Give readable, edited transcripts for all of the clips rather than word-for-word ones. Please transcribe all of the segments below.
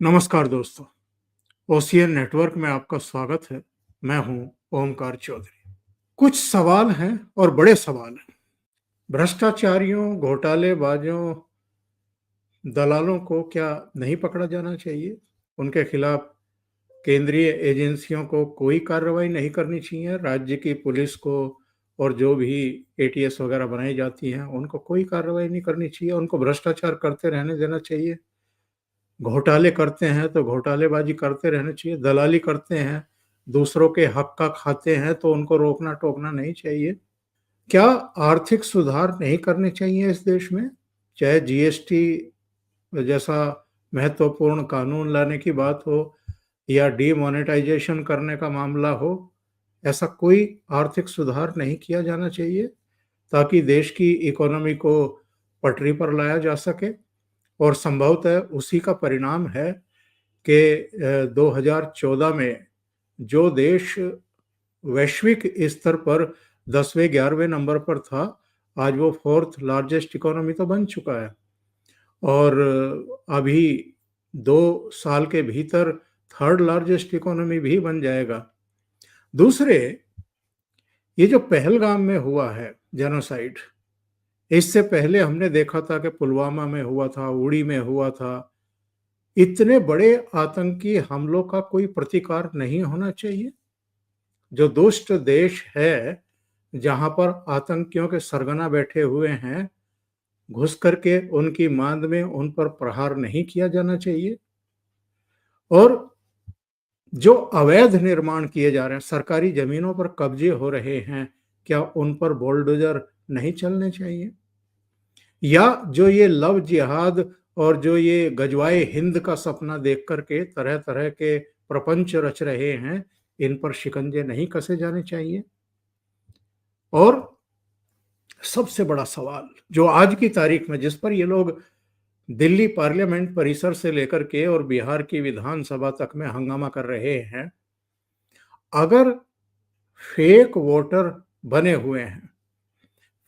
नमस्कार दोस्तों, ocean network में आपका स्वागत है। मैं हूं ओमकार चौधरी। कुछ सवाल हैं और बड़े सवाल हैं। भ्रष्टाचारियों, घोटालेबाजों, दलालों को क्या नहीं पकड़ा जाना चाहिए? उनके खिलाफ केंद्रीय एजेंसियों को कोई कार्रवाई नहीं करनी चाहिए? राज्य की पुलिस को और जो भी एटीएस वगैरह बनाई जाती हैं, उनको कोई कार्रवाई नहीं करनी चाहिए? उनको भ्रष्टाचार करते रहने देना चाहिए? घोटाले करते हैं तो घोटालेबाजी करते रहना चाहिए, दलाली करते हैं, दूसरों के हक का खाते हैं तो उनको रोकना टोकना नहीं चाहिए। क्या आर्थिक सुधार नहीं करने चाहिए इस देश में? चाहे जीएसटी जैसा महत्वपूर्ण कानून लाने की बात हो या डीमोनेटाइजेशन करने का मामला हो, ऐसा कोई आर्थिक सुधार नहीं किया जाना चाहिए ताकि देश की इकोनॉमी को पटरी पर लाया जा सके। और संभवतः उसी का परिणाम है कि 2014 में जो देश वैश्विक स्तर पर 10वें 11वें नंबर पर था, आज वो फोर्थ लार्जेस्ट इकोनॉमी तो बन चुका है और अभी 2 साल के भीतर थर्ड लार्जेस्ट इकोनॉमी भी बन जाएगा। दूसरे, ये जो पहलगाम में हुआ है जेनोसाइड, इससे पहले हमने देखा था कि पुलवामा में हुआ था, उड़ी में हुआ था। इतने बड़े आतंकी हमलों का कोई प्रतिकार नहीं होना चाहिए? जो दुष्ट देश है, जहां पर आतंकियों के सरगना बैठे हुए हैं, घुस करके उनकी मांद में उन पर प्रहार नहीं किया जाना चाहिए? और जो अवैध निर्माण किए जा रहे हैं, सरकारी जमीनों पर कब्जे हो रहे हैं, क्या उन पर बुलडोजर नहीं चलने चाहिए? या जो ये लव जिहाद और जो ये गजवाए हिंद का सपना देख करके तरह तरह के प्रपंच रच रहे हैं, इन पर शिकंजे नहीं कसे जाने चाहिए? और सबसे बड़ा सवाल जो आज की तारीख में, जिस पर ये लोग दिल्ली पार्लियामेंट परिसर से लेकर के और बिहार की विधानसभा तक में हंगामा कर रहे हैं, अगर फेक वोटर बने हुए हैं,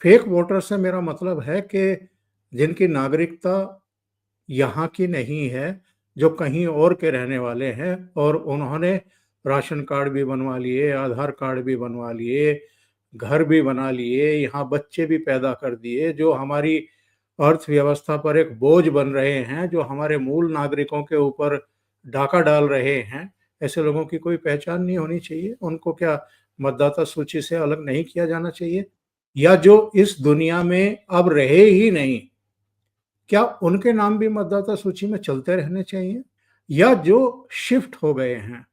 फेक वोटर से मेरा मतलब है कि जिनकी नागरिकता यहाँ की नहीं है, जो कहीं और के रहने वाले हैं और उन्होंने राशन कार्ड भी बनवा लिए, आधार कार्ड भी बनवा लिए, घर भी बना लिए, यहाँ बच्चे भी पैदा कर दिए, जो हमारी अर्थव्यवस्था पर एक बोझ बन रहे हैं, जो हमारे मूल नागरिकों के ऊपर डाका डाल रहे हैं। ऐसे लोगों की कोई पहचान नहीं होनी चाहिए? उनको क्या मतदाता सूची से अलग नहीं किया जाना चाहिए? या जो इस दुनिया में अब रहे ही नहीं, क्या उनके नाम भी मतदाता सूची में चलते रहने चाहिए? या जो शिफ्ट हो गए हैं,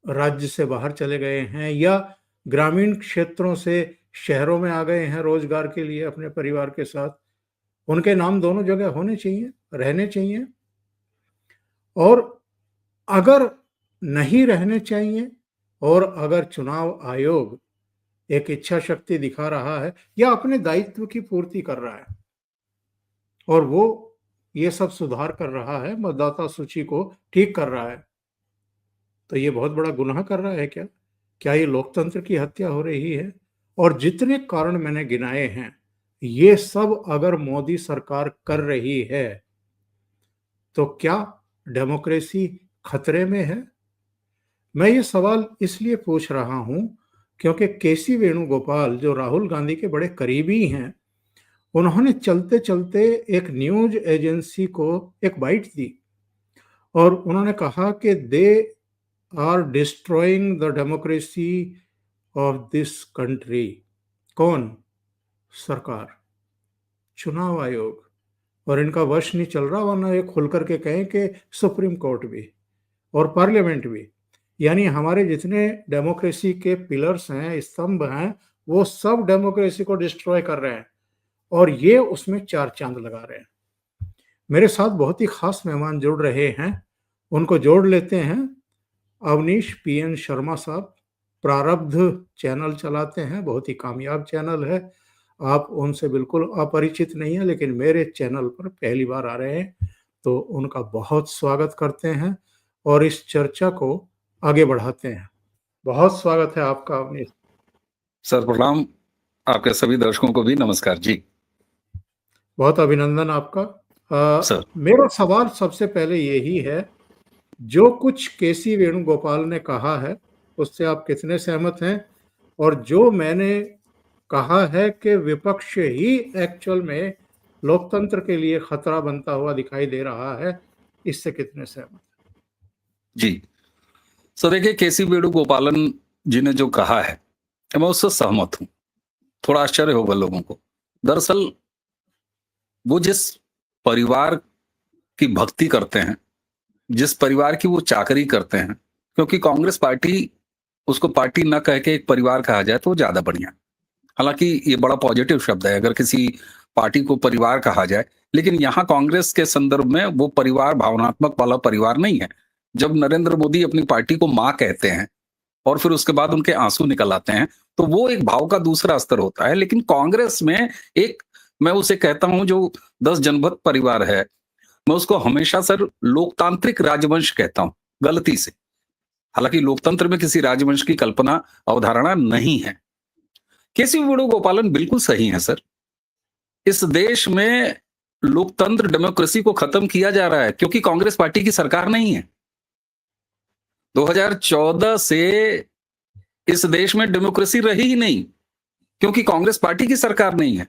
राज्य से बाहर चले गए हैं या ग्रामीण क्षेत्रों से शहरों में आ गए हैं रोजगार के लिए अपने परिवार के साथ, उनके नाम दोनों जगह होने चाहिए, रहने चाहिए? और अगर नहीं रहने चाहिए और अगर चुनाव आयोग एक इच्छा शक्ति दिखा रहा है या अपने दायित्व की पूर्ति कर रहा है और वो ये सब सुधार कर रहा है, मतदाता सूची को ठीक कर रहा है, तो ये बहुत बड़ा गुनाह कर रहा है क्या? क्या ये लोकतंत्र की हत्या हो रही है? और जितने कारण मैंने गिनाए हैं, ये सब अगर मोदी सरकार कर रही है, तो क्या डेमोक्रेसी खतरे में है? मैं ये सवाल इसलिए पूछ रहा हूं क्योंकि केसी वेणुगोपाल, जो राहुल गांधी के बड़े करीबी हैं, उन्होंने चलते चलते एक न्यूज एजेंसी को एक बाइट दी और उन्होंने कहा कि they are destroying the democracy of this country. कौन? सरकार, चुनाव आयोग। और इनका वश नहीं चल रहा, वरना ये खुल करके कहें कि सुप्रीम कोर्ट भी और पार्लियामेंट भी, यानी हमारे जितने डेमोक्रेसी के पिलर्स हैं, स्तंभ हैं, वो सब डेमोक्रेसी को डिस्ट्रॉय कर रहे हैं और ये उसमें चार चांद लगा रहे हैं। मेरे साथ बहुत ही खास मेहमान जुड़ रहे हैं, उनको जोड़ लेते हैं। अवनीश पीएन शर्मा साहब प्रारब्ध चैनल चलाते हैं, बहुत ही कामयाब चैनल है। आप उनसे बिल्कुल अपरिचित नहीं है, लेकिन मेरे चैनल पर पहली बार आ रहे हैं, तो उनका बहुत स्वागत करते हैं और इस चर्चा को आगे बढ़ाते हैं। बहुत स्वागत है आपका अवनीश। सर प्रणाम, आपके सभी दर्शकों को भी नमस्कार जी। बहुत अभिनंदन आपका। सर मेरा सवाल सबसे पहले यही है जो कुछ केसी वेणुगोपाल ने कहा है उससे आप कितने सहमत हैं? और जो मैंने कहा है कि विपक्ष ही एक्चुअल में लोकतंत्र के लिए खतरा बनता हुआ दिखाई दे रहा है, इससे कितने सहमत? जी। सो देखिए, केसी वेणुगोपालन जी ने जो कहा है, मैं उससे सहमत हूँ। थोड़ा आश्चर्य होगा लोगों को। दरअसल वो जिस परिवार की भक्ति करते हैं, जिस परिवार की वो चाकरी करते हैं, क्योंकि कांग्रेस पार्टी, उसको पार्टी ना कह के एक परिवार कहा जाए तो ज्यादा बढ़िया। हालांकि ये बड़ा पॉजिटिव शब्द है अगर किसी पार्टी को परिवार कहा जाए, लेकिन यहाँ कांग्रेस के संदर्भ में वो परिवार भावनात्मक वाला परिवार नहीं है। जब नरेंद्र मोदी अपनी पार्टी को माँ कहते हैं और फिर उसके बाद उनके आंसू निकल आते हैं, तो वो एक भाव का दूसरा स्तर होता है। लेकिन कांग्रेस में एक, मैं उसे कहता हूं जो 10 जनपद परिवार है, मैं उसको हमेशा सर लोकतांत्रिक राजवंश कहता हूं, गलती से। हालांकि लोकतंत्र में किसी राजवंश की कल्पना, अवधारणा नहीं है। केसी वेणुगोपालन बिल्कुल सही है सर। इस देश में लोकतंत्र, डेमोक्रेसी को खत्म किया जा रहा है क्योंकि कांग्रेस पार्टी की सरकार नहीं है। 2014 से इस देश में डेमोक्रेसी रही ही नहीं क्योंकि कांग्रेस पार्टी की सरकार नहीं है,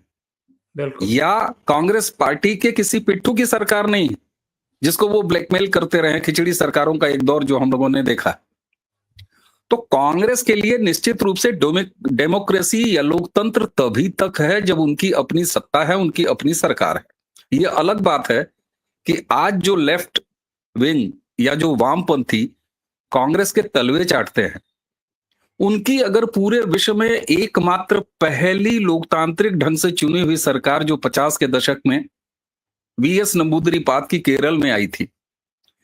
बिल्कुल। या कांग्रेस पार्टी के किसी पिट्ठू की सरकार नहीं है जिसको वो ब्लैकमेल करते रहे, खिचड़ी सरकारों का एक दौर जो हम लोगों ने देखा। तो कांग्रेस के लिए निश्चित रूप से डेमोक्रेसी या लोकतंत्र तभी तक है जब उनकी अपनी सत्ता है, उनकी अपनी सरकार है। ये अलग बात है कि आज जो लेफ्ट विंग या जो वामपंथी कांग्रेस के तलवे चाटते हैं, उनकी अगर पूरे विश्व में एकमात्र पहली लोकतांत्रिक ढंग से चुनी हुई सरकार जो 50 के दशक में वीएस नंबूदरीपाद की केरल में आई थी,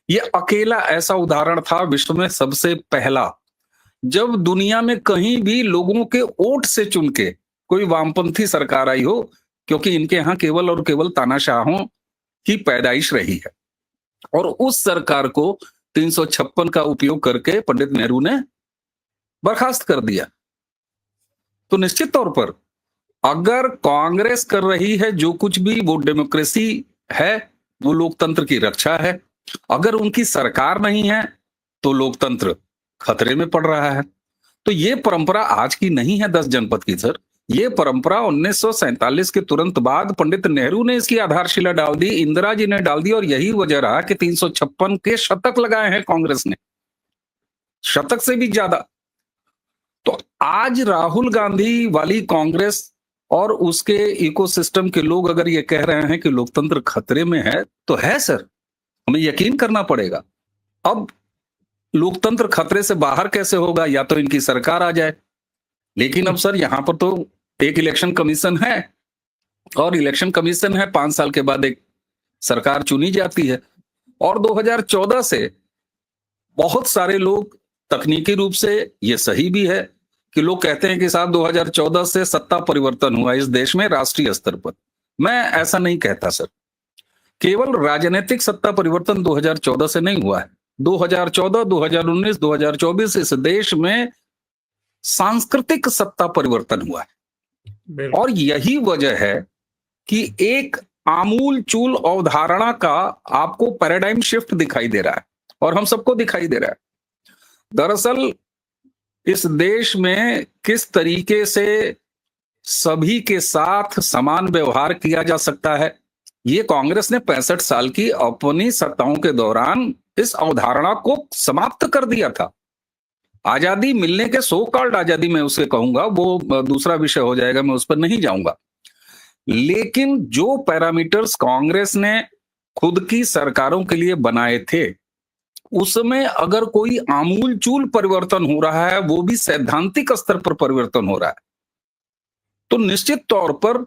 ये अकेला ऐसा उदाहरण था विश्व में सबसे पहला, जब दुनिया में कहीं भी लोगों के वोट से चुन के कोई वामपंथी सरकार आई हो, क्योंकि इनके यहां केवल और केवल तानाशाहों की पैदाइश रही है। और उस सरकार को 356 का उपयोग करके पंडित नेहरू ने बर्खास्त कर दिया। तो निश्चित तौर पर अगर कांग्रेस कर रही है जो कुछ भी, वो डेमोक्रेसी है, वो लोकतंत्र की रक्षा है। अगर उनकी सरकार नहीं है तो लोकतंत्र खतरे में पड़ रहा है। तो ये परंपरा आज की नहीं है 10 जनपद की सर, ये परंपरा 1947 के तुरंत बाद पंडित नेहरू ने इसकी आधारशिला डाल दी, इंदिरा जी ने डाल दी, और यही वजह रहा कि 356 के शतक लगाए हैं कांग्रेस ने, शतक से भी ज्यादा। तो आज राहुल गांधी वाली कांग्रेस और उसके इकोसिस्टम के लोग अगर ये कह रहे हैं कि लोकतंत्र खतरे में है, तो है सर, हमें यकीन करना पड़ेगा। अब लोकतंत्र खतरे से बाहर कैसे होगा? या तो इनकी सरकार आ जाए, लेकिन अब सर यहां पर तो एक इलेक्शन कमीशन है, और इलेक्शन कमीशन है, 5 साल के बाद एक सरकार चुनी जाती है। और 2014 से बहुत सारे लोग, तकनीकी रूप से ये सही भी है कि लोग कहते हैं कि साहब 2014 से सत्ता परिवर्तन हुआ इस देश में राष्ट्रीय स्तर पर। मैं ऐसा नहीं कहता सर। केवल राजनीतिक सत्ता परिवर्तन 2014 से नहीं हुआ है। 2014, 2019, 2024 इस देश में सांस्कृतिक सत्ता परिवर्तन हुआ है। और यही वजह है कि एक आमूल चूल अवधारणा का आपको पैराडाइम शिफ्ट दिखाई दे रहा है, और हम सबको दिखाई दे रहा है। दरअसल इस देश में किस तरीके से सभी के साथ समान व्यवहार किया जा सकता है, ये कांग्रेस ने 65 साल की अपनी सत्ताओं के दौरान इस अवधारणा को समाप्त कर दिया था। आजादी मिलने के, सो कॉल्ड आजादी मैं उसे कहूंगा, वो दूसरा विषय हो जाएगा, मैं उस पर नहीं जाऊंगा। लेकिन जो पैरामीटर्स कांग्रेस ने खुद की सरकारों के लिए बनाए थे, उसमें अगर कोई आमूल चूल परिवर्तन हो रहा है, वो भी सैद्धांतिक स्तर पर परिवर्तन हो रहा है, तो निश्चित तौर पर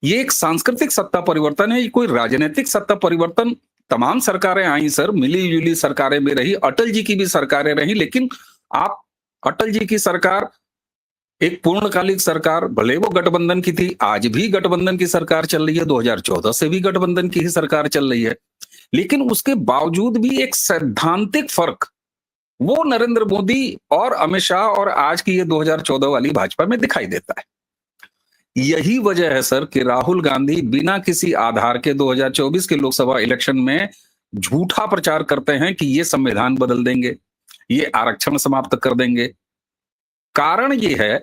ये एक सांस्कृतिक सत्ता परिवर्तन है, ये कोई राजनीतिक सत्ता परिवर्तन। तमाम सरकारें आई सर, मिली जुली सरकारें भी रही, अटल जी की भी सरकारें रही, लेकिन आप अटल जी की सरकार एक पूर्णकालिक सरकार, भले वो गठबंधन की थी, आज भी गठबंधन की सरकार चल रही है, 2014 से भी गठबंधन की ही सरकार चल रही है, लेकिन उसके बावजूद भी एक सैद्धांतिक फर्क वो नरेंद्र मोदी और अमित शाह और आज की ये 2014 वाली भाजपा में दिखाई देता है। यही वजह है सर कि राहुल गांधी बिना किसी आधार के 2024 के लोकसभा इलेक्शन में झूठा प्रचार करते हैं कि ये संविधान बदल देंगे, ये आरक्षण समाप्त कर देंगे। कारण ये है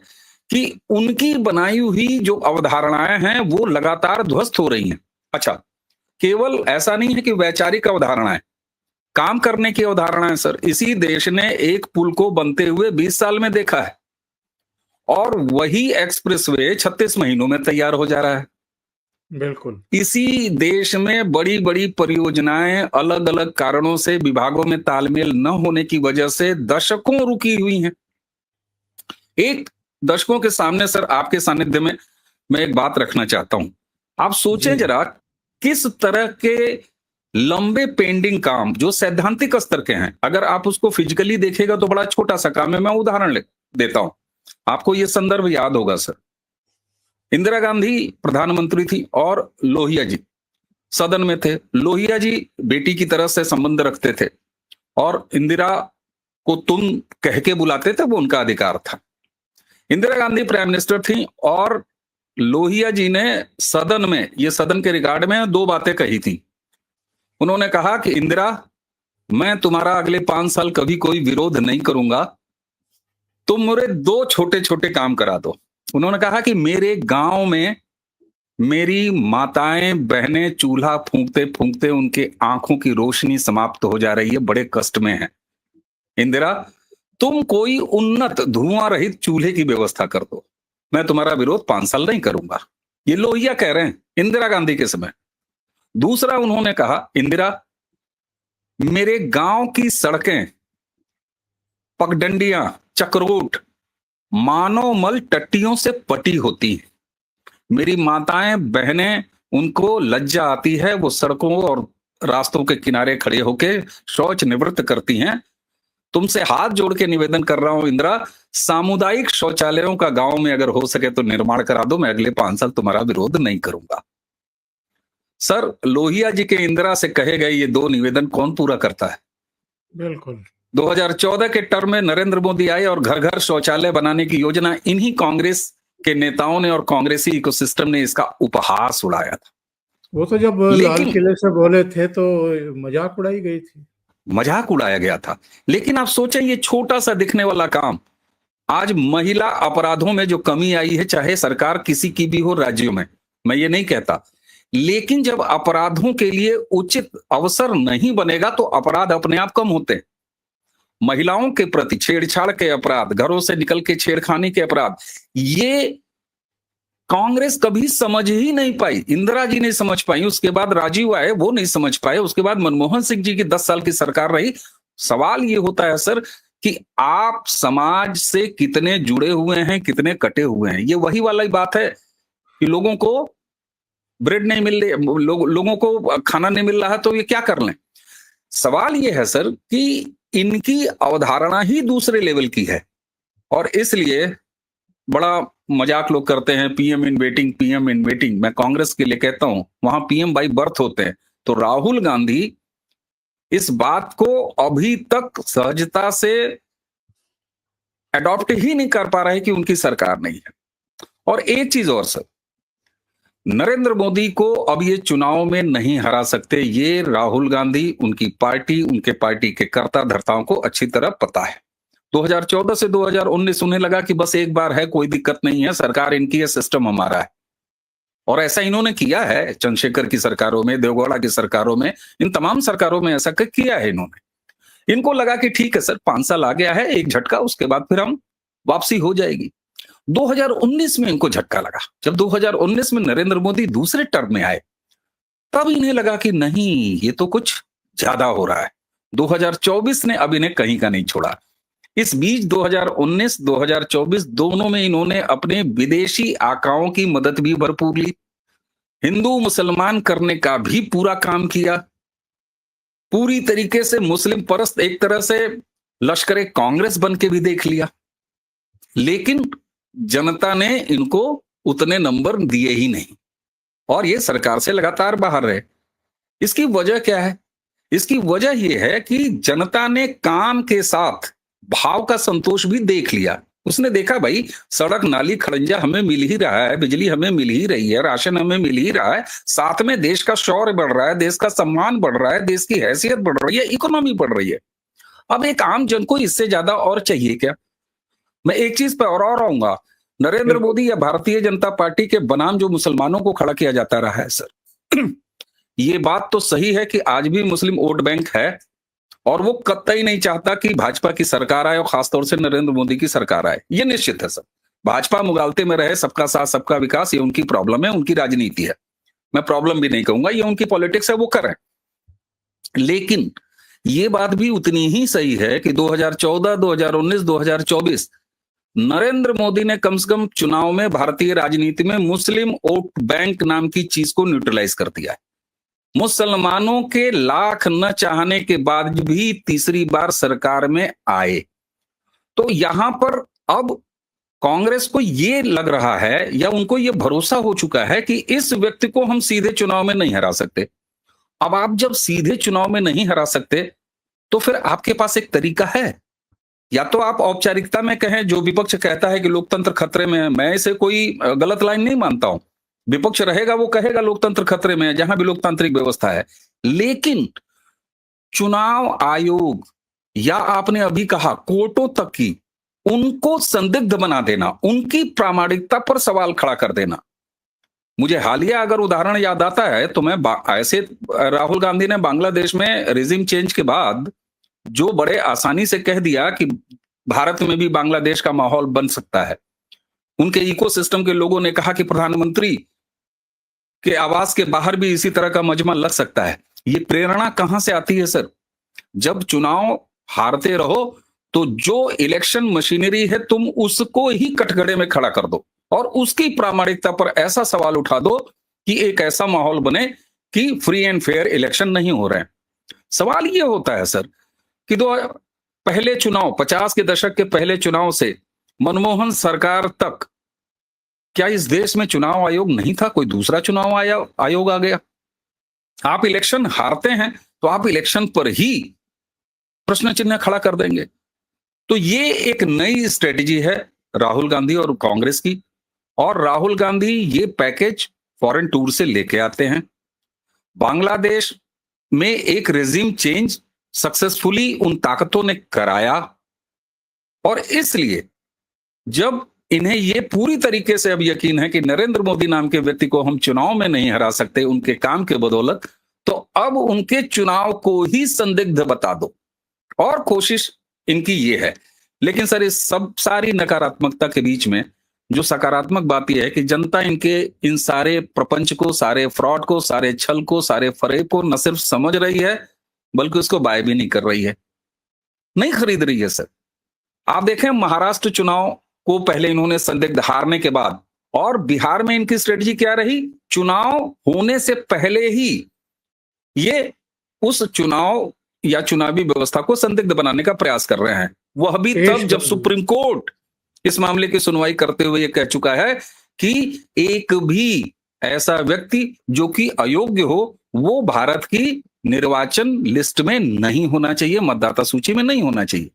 कि उनकी बनाई हुई जो अवधारणाएं हैं वो लगातार ध्वस्त हो रही हैं। अच्छा, केवल ऐसा नहीं है कि वैचारिक अवधारणाएं, काम करने की अवधारणाएं सर। इसी देश ने एक पुल को बनते हुए 20 साल में देखा है और वही एक्सप्रेसवे 36 महीनों में तैयार हो जा रहा है। बिल्कुल। इसी देश में बड़ी बड़ी परियोजनाएं अलग अलग कारणों से विभागों में तालमेल न होने की वजह से दशकों रुकी हुई हैं। एक दशकों के सामने सर, आपके सानिध्य में मैं एक बात रखना चाहता हूं। आप सोचें जी। जरा, किस तरह के लंबे पेंडिंग काम जो सैद्धांतिक स्तर के हैं, अगर आप उसको फिजिकली देखेगा तो बड़ा छोटा सा काम है। मैं उदाहरण देता हूं, आपको यह संदर्भ याद होगा सर। इंदिरा गांधी प्रधानमंत्री थी और लोहिया जी सदन में थे। लोहिया जी बेटी की तरह से संबंध रखते थे और इंदिरा को तुम कह के बुलाते थे, वो उनका अधिकार था। इंदिरा गांधी प्राइम मिनिस्टर थी और लोहिया जी ने सदन में, ये सदन के रिकॉर्ड में 2 बातें कही थी। उन्होंने कहा कि इंदिरा, मैं तुम्हारा अगले 5 साल कभी कोई विरोध नहीं करूंगा, तुम मेरे 2 छोटे छोटे काम करा दो। उन्होंने कहा कि मेरे गांव में मेरी माताएं बहनें चूल्हा फूंकते फूंकते उनके आंखों की रोशनी समाप्त हो जा रही है, बड़े कष्ट में है। इंदिरा, तुम कोई उन्नत धुआं रहित चूल्हे की व्यवस्था कर दो, मैं तुम्हारा विरोध 5 साल नहीं करूंगा। ये लोहिया कह रहे हैं इंदिरा गांधी के समय। दूसरा उन्होंने कहा, इंदिरा, मेरे गांव की सड़कें, पगडंडियां, चक्रोट मानव मल टट्टियों से पटी होती हैं। मेरी माताएं बहनें, उनको लज्जा आती है, वो सड़कों और रास्तों के किनारे खड़े होकर शौच निवृत्त करती हैं। तुमसे हाथ जोड़ के निवेदन कर रहा हूं इंदिरा, सामुदायिक शौचालयों का गांव में अगर हो सके तो निर्माण करा दो, मैं अगले 5 साल तुम्हारा विरोध नहीं करूंगा। सर, लोहिया जी के इंदिरा से कहे गए ये 2 निवेदन कौन पूरा करता है? बिल्कुल। 2014 के टर्म में नरेंद्र मोदी आए और घर घर शौचालय बनाने की योजना इन्हीं कांग्रेस के नेताओं ने और कांग्रेसी इकोसिस्टम ने इसका उपहास उड़ाया था। वो तो जब लाल किले से बोले थे तो मजाक उड़ाई गई थी, मजाक उड़ाया गया था। लेकिन आप सोचें, ये छोटा सा दिखने वाला काम आज महिला अपराधों में जो कमी आई है, चाहे सरकार किसी की भी हो राज्यों में, मैं ये नहीं कहता, लेकिन जब अपराधों के लिए उचित अवसर नहीं बनेगा तो अपराध अपने आप कम होते हैं। महिलाओं के प्रति छेड़छाड़ के अपराध, घरों से निकल के छेड़खानी के अपराध, ये कांग्रेस कभी समझ ही नहीं पाई। इंदिरा जी नहीं समझ पाई, उसके बाद राजीव आए, वो नहीं समझ पाए, उसके बाद मनमोहन सिंह जी की 10 साल की सरकार रही। सवाल ये होता है सर कि आप समाज से कितने जुड़े हुए हैं, कितने कटे हुए हैं। ये वही वाली बात है कि लोगों को ब्रेड नहीं मिल रही, लोगों को खाना नहीं मिल रहा है तो ये क्या कर लें। सवाल ये है सर कि इनकी अवधारणा ही दूसरे लेवल की है और इसलिए बड़ा मजाक लोग करते हैं, PM in waiting, PM in waiting. मैं कांग्रेस के लिए कहता हूं, वहां पीएम बाय बर्थ होते हैं। तो राहुल गांधी इस बात को अभी तक सहजता से अडॉप्ट ही नहीं कर पा रहे कि उनकी सरकार नहीं है। और एक चीज और सर, नरेंद्र मोदी को अब ये चुनाव में नहीं हरा सकते, ये राहुल गांधी, उनकी पार्टी, उनके पार्टी के कर्ता धर्ताओं को अच्छी तरह पता है। 2014 से 2019 उन्हें लगा कि बस एक बार है, कोई दिक्कत नहीं है, सरकार इनकी है, सिस्टम हमारा है। और ऐसा इन्होंने किया है चंद्रशेखर की सरकारों में, देवगौड़ा की सरकारों में, इन तमाम सरकारों में ऐसा किया है इन्होंने। इनको लगा कि ठीक है सर, 5 साल आ गया है, एक झटका, उसके बाद फिर हम वापसी हो जाएगी। 2019 में इनको झटका लगा। जब 2019 में नरेंद्र मोदी दूसरे टर्म में आए, तब इन्हें लगा कि नहीं, ये तो कुछ ज्यादा हो रहा है। 2024 ने अब इन्हें कहीं का नहीं छोड़ा। इस बीच 2019, 2024 दोनों में इन्होंने अपने विदेशी आकाओं की मदद भी भरपूर ली, हिंदू मुसलमान करने का भी पूरा काम किया, पूरी तरीके से मुस्लिम परस्त एक तरह से लश्कर कांग्रेस बन के भी देख लिया। लेकिन जनता ने इनको उतने नंबर दिए ही नहीं और ये सरकार से लगातार बाहर रहे। इसकी वजह क्या है? इसकी वजह यह है कि जनता ने काम के साथ भाव का संतोष भी देख लिया। उसने देखा भाई सड़क नाली खड़ंजा हमें मिल ही रहा है, बिजली हमें मिल ही रही है, राशन हमें मिल ही रहा है, साथ में देश का शौर्य बढ़ रहा है, देश का सम्मान बढ़ रहा है, देश की हैसियत बढ़ रही है, इकोनॉमी बढ़ रही है। अब एक आम जन को इससे ज्यादा और चाहिए क्या? मैं एक चीज पे और आऊंगा, नरेंद्र बिल्कुल। मोदी या भारतीय जनता पार्टी के बनाम जो मुसलमानों को खड़ा किया जाता रहा है सर, ये बात तो सही है कि आज भी मुस्लिम वोट बैंक है और वो कतई नहीं चाहता कि भाजपा की सरकार आए और खासतौर से नरेंद्र मोदी की सरकार आए। ये निश्चित है सर। भाजपा मुगालते में रहे, सबका साथ सबका विकास, ये उनकी प्रॉब्लम है, उनकी राजनीति है। मैं प्रॉब्लम भी नहीं कहूंगा, ये उनकी पॉलिटिक्स है, वो करें। लेकिन ये बात भी उतनी ही सही है कि 2014, 2019, 2024 नरेंद्र मोदी ने कम से कम चुनाव में भारतीय राजनीति में मुस्लिम वोट बैंक नाम की चीज को न्यूट्रलाइज कर दिया है। मुसलमानों के लाख न चाहने के बाद भी तीसरी बार सरकार में आए। तो यहां पर अब कांग्रेस को ये लग रहा है या उनको ये भरोसा हो चुका है कि इस व्यक्ति को हम सीधे चुनाव में नहीं हरा सकते। अब आप जब सीधे चुनाव में नहीं हरा सकते तो फिर आपके पास एक तरीका है, या तो आप औपचारिकता में कहें, जो विपक्ष कहता है कि लोकतंत्र खतरे में है, मैं इसे कोई गलत लाइन नहीं मानता हूं। विपक्ष रहेगा वो कहेगा लोकतंत्र खतरे में है जहां भी लोकतांत्रिक व्यवस्था है, लेकिन चुनाव आयोग या आपने अभी कहा कोर्टों तक की उनको संदिग्ध बना देना, उनकी प्रामाणिकता पर सवाल खड़ा कर देना। मुझे हालिया अगर उदाहरण याद आता है तो मैं ऐसे राहुल गांधी ने बांग्लादेश में रिजिम चेंज के बाद जो बड़े आसानी से कह दिया कि भारत में भी बांग्लादेश का माहौल बन सकता है। उनके इकोसिस्टम के लोगों ने कहा कि प्रधानमंत्री के आवास के बाहर भी इसी तरह का मजमा लग सकता है। ये प्रेरणा कहां से आती है सर? जब चुनाव हारते रहो तो जो इलेक्शन मशीनरी है तुम उसको ही कटघरे में खड़ा कर दो और उसकी प्रामाणिकता पर ऐसा सवाल उठा दो कि एक ऐसा माहौल बने कि फ्री एंड फेयर इलेक्शन नहीं हो रहे हैं। सवाल ये होता है सर कि पहले चुनाव 50 के दशक के पहले चुनाव से मनमोहन सरकार तक क्या इस देश में चुनाव आयोग नहीं था? कोई दूसरा चुनाव आयोग आ गया। आप इलेक्शन हारते हैं तो आप इलेक्शन पर ही प्रश्न चिन्ह खड़ा कर देंगे। तो ये एक नई स्ट्रेटेजी है राहुल गांधी और कांग्रेस की, और राहुल गांधी ये पैकेज फॉरेन टूर से लेके आते हैं। बांग्लादेश में एक रेजिम चेंज सक्सेसफुली उन ताकतों ने कराया और इसलिए जब इन्हें ये पूरी तरीके से अब यकीन है कि नरेंद्र मोदी नाम के व्यक्ति को हम चुनाव में नहीं हरा सकते उनके काम के बदौलत, तो अब उनके चुनाव को ही संदिग्ध बता दो और कोशिश इनकी ये है। लेकिन सर इस सब सारी नकारात्मकता के बीच में जो सकारात्मक बात यह है कि जनता इनके इन सारे प्रपंच को, सारे फ्रॉड को, सारे छल को, सारे फरेब को न सिर्फ समझ रही है बल्कि उसको बाय भी नहीं कर रही है, नहीं खरीद रही है सर। आप देखें महाराष्ट्र चुनाव को पहले इन्होंने संदिग्ध हारने के बाद, और बिहार में इनकी स्ट्रेटजी क्या रही? चुनाव होने से पहले ही ये उस चुनाव या चुनावी व्यवस्था को संदिग्ध बनाने का प्रयास कर रहे हैं। वह भी तब जब सुप्रीम कोर्ट इस मामले की सुनवाई करते हुए ये कह चुका है कि एक भी ऐसा व्यक्ति जो कि अयोग्य हो वो भारत की निर्वाचन लिस्ट में नहीं होना चाहिए, मतदाता सूची में नहीं होना चाहिए।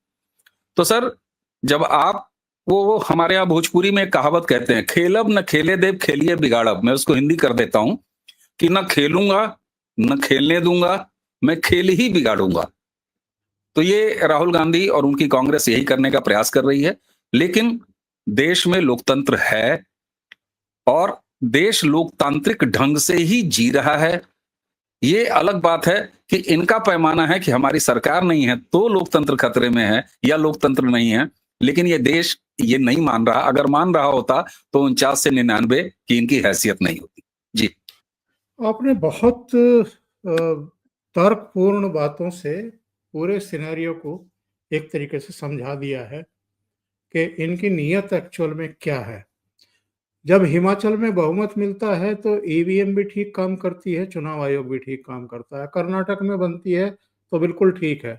तो सर जब आप वो हमारे यहाँ भोजपुरी में कहावत कहते हैं, खेलब न खेले देव खेलिए बिगाड़ब, मैं उसको हिंदी कर देता हूं कि न खेलूंगा न खेलने दूंगा, मैं खेल ही बिगाड़ूंगा। तो ये राहुल गांधी और उनकी कांग्रेस यही करने का प्रयास कर रही है। लेकिन देश में लोकतंत्र है और देश लोकतांत्रिक ढंग से ही जी रहा है। ये अलग बात है कि इनका पैमाना है कि हमारी सरकार नहीं है तो लोकतंत्र खतरे में है या लोकतंत्र नहीं है, लेकिन ये देश ये नहीं मान रहा। अगर मान रहा होता तो 49 से 99 की इनकी हैसियत नहीं होती। जी, आपने बहुत तर्कपूर्ण बातों से पूरे सिनेरियो को एक तरीके से समझा दिया है कि इनकी नीयत एक्चुअल में क्या है। जब हिमाचल में बहुमत मिलता है तो ईवीएम भी ठीक काम करती है, चुनाव आयोग भी ठीक काम करता है। कर्नाटक में बनती है तो बिल्कुल ठीक है,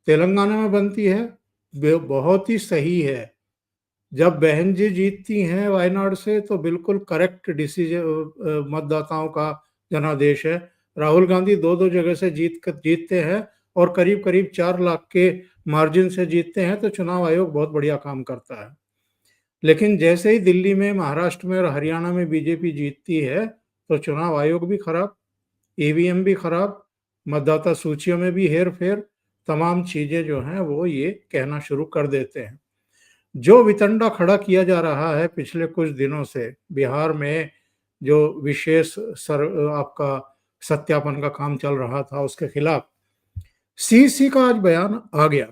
तेलंगाना में बनती है बहुत ही सही है। जब बहन जी जीतती हैं वायनाड से तो बिल्कुल करेक्ट डिसीजन मतदाताओं का जनादेश है। राहुल गांधी दो दो जगह से जीतते हैं और करीब करीब 4 लाख के मार्जिन से जीतते हैं, तो चुनाव आयोग बहुत बढ़िया काम करता है। लेकिन जैसे ही दिल्ली में, महाराष्ट्र में और हरियाणा में बीजेपी जीतती है तो चुनाव आयोग भी खराब, ईवीएम भी खराब, मतदाता सूचियों में भी हेर-फेर, तमाम चीजें जो हैं वो ये कहना शुरू कर देते हैं। जो वितंडा खड़ा किया जा रहा है पिछले कुछ दिनों से बिहार में, जो विशेष आपका सत्यापन का काम चल रहा था उसके खिलाफ, सीसी का आज बयान आ गया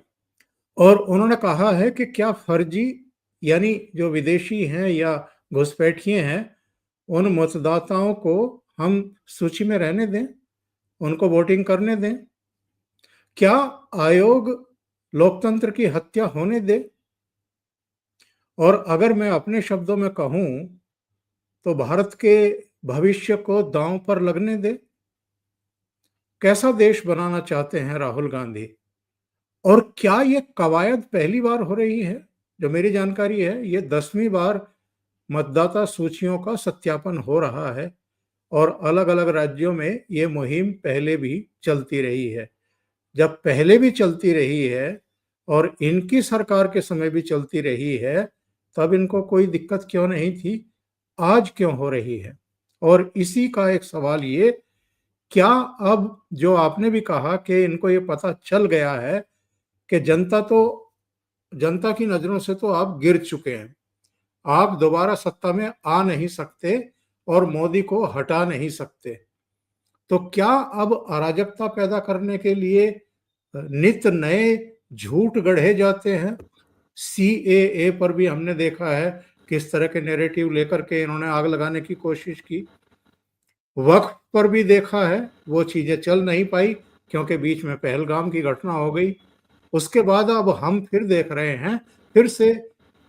और उन्होंने कहा है कि क्या फर्जी, यानी जो विदेशी हैं या घुसपैठिए हैं, उन मतदाताओं को हम सूची में रहने दें, उनको वोटिंग करने दें? क्या आयोग लोकतंत्र की हत्या होने दे? और अगर मैं अपने शब्दों में कहूं तो भारत के भविष्य को दांव पर लगने दे? कैसा देश बनाना चाहते हैं राहुल गांधी? और क्या ये कवायद पहली बार हो रही है? जो मेरी जानकारी है, ये 10वीं बार मतदाता सूचियों का सत्यापन हो रहा है और अलग-अलग राज्यों में ये मुहिम पहले भी चलती रही है। जब पहले भी चलती रही है और इनकी सरकार के समय भी चलती रही है, तब इनको कोई दिक्कत क्यों नहीं थी? आज क्यों हो रही है? और इसी का एक सवाल ये, क्या अब जो आपने भी कहा कि इनको ये पता चल गया है कि जनता की नजरों से तो आप गिर चुके हैं, आप दोबारा सत्ता में आ नहीं सकते और मोदी को हटा नहीं सकते, तो क्या अब अराजकता पैदा करने के लिए नित नए झूठ गढ़े जाते हैं? सीएए पर भी हमने देखा है किस तरह के नैरेटिव लेकर के इन्होंने आग लगाने की कोशिश की। वक्फ पर भी देखा है, वो चीजें चल नहीं पाई क्योंकि बीच में पहलगाम की घटना हो गई। उसके बाद अब हम फिर देख रहे हैं, फिर से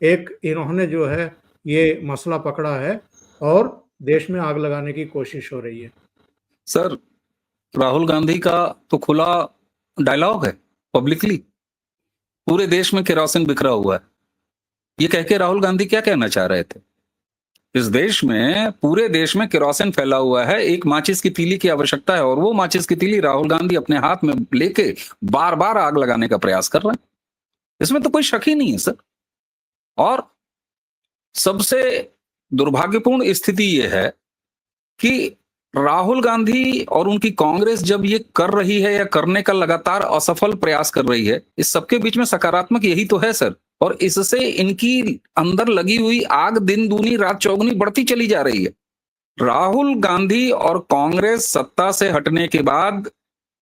एक इन्होंने जो है ये मसला पकड़ा है और देश में आग लगाने की कोशिश हो रही है। सर, राहुल गांधी का तो खुला डायलॉग है पब्लिकली, पूरे देश में केरोसिन बिखरा हुआ है। ये कह के राहुल गांधी क्या कहना चाह रहे थे? इस देश में, पूरे देश में केरोसिन फैला हुआ है, एक माचिस की तीली की आवश्यकता है और वो माचिस की तीली राहुल गांधी अपने हाथ में लेके बार बार आग लगाने का प्रयास कर रहे हैं। इसमें तो कोई शक ही नहीं है सर। और सबसे दुर्भाग्यपूर्ण स्थिति यह है कि राहुल गांधी और उनकी कांग्रेस जब ये कर रही है या करने का लगातार असफल प्रयास कर रही है, इस सबके बीच में सकारात्मक यही तो है सर। और इससे इनकी अंदर लगी हुई आग दिन दूनी रात चौगुनी बढ़ती चली जा रही है। राहुल गांधी और कांग्रेस सत्ता से हटने के बाद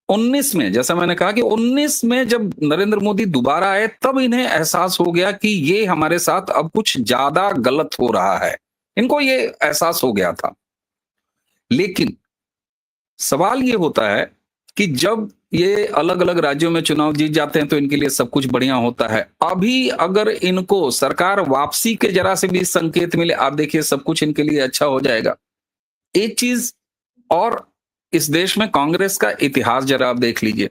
19 में, जैसा मैंने कहा कि 19 में जब नरेंद्र मोदी दोबारा आए, तब इन्हें एहसास हो गया कि ये हमारे साथ अब कुछ ज्यादा गलत हो रहा है। इनको ये एहसास हो गया था। लेकिन सवाल ये होता है कि जब ये अलग अलग राज्यों में चुनाव जीत जाते हैं तो इनके लिए सब कुछ बढ़िया होता है। अभी अगर इनको सरकार वापसी के जरा से भी संकेत मिले, आप देखिए सब कुछ इनके लिए अच्छा हो जाएगा। एक चीज और, इस देश में कांग्रेस का इतिहास जरा आप देख लीजिए।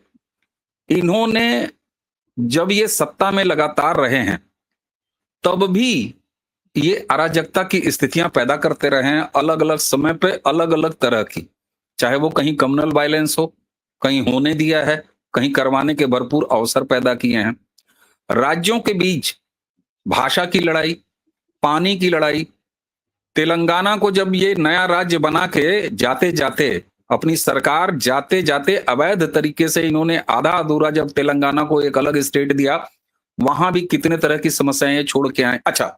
इन्होंने जब ये सत्ता में लगातार रहे हैं तब भी ये अराजकता की स्थितियां पैदा करते रहे हैं, अलग अलग समय पे अलग अलग तरह की। चाहे वो कहीं कम्युनल वायलेंस हो, कहीं होने दिया है, कहीं करवाने के भरपूर अवसर पैदा किए हैं। राज्यों के बीच भाषा की लड़ाई, पानी की लड़ाई। तेलंगाना को जब ये नया राज्य बना के जाते जाते, अपनी सरकार जाते जाते अवैध तरीके से इन्होंने आधा अधूरा जब तेलंगाना को एक अलग स्टेट दिया, वहां भी कितने तरह की समस्याएं छोड़ के आए। अच्छा,